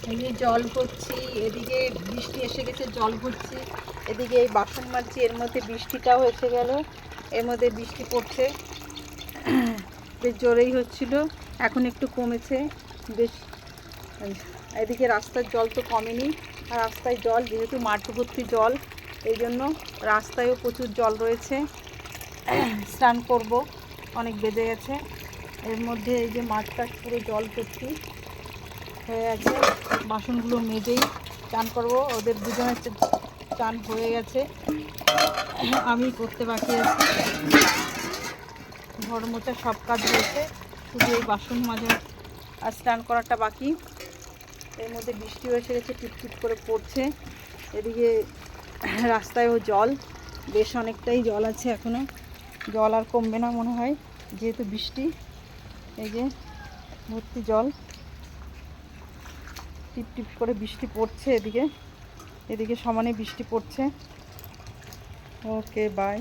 এদিকে জল ভরছি, এদিকে বৃষ্টি এসে গেছে, জল ভরছি, এদিকে এই বাসন মাজছি, এর মধ্যে বৃষ্টিটাও এসে গেল, এর মধ্যে বৃষ্টি পড়ছে, বেশ জোরেই হচ্ছিল, এখন একটু কমেছে বেশ। এদিকে রাস্তার জল তো কমেনি, আর রাস্তায় জল, যেহেতু মাঠ ভর্তি জল, এই জন্য রাস্তায়ও প্রচুর জল রয়েছে। স্নান করব, অনেক বেজে গেছে। এর মধ্যে এই যে মাঠটা পুরো জল ভর্তি হয়ে আছে, বাসনগুলো মেজেই চান করব। ওদের দুজনের চান হয়ে গেছে, আমি করতে বাকি আছি। ঘর মোছা সব কাজ হয়েছে, শুধু এই বাসন মাজা আর স্নান করাটা বাকি। এর মধ্যে বৃষ্টিও এসে গেছে, টিপটিপ করে পড়ছে। এদিকে রাস্তায়ও জল, বেশ অনেকটাই জল আছে এখনও, জল আর কমবে না মনে হয়, যেহেতু বৃষ্টি। এই যে ভর্তি জল, টিপটিপ করে বৃষ্টি পড়ছে। এদিকে সমানে বৃষ্টি পড়ছে। ওকে, বাই।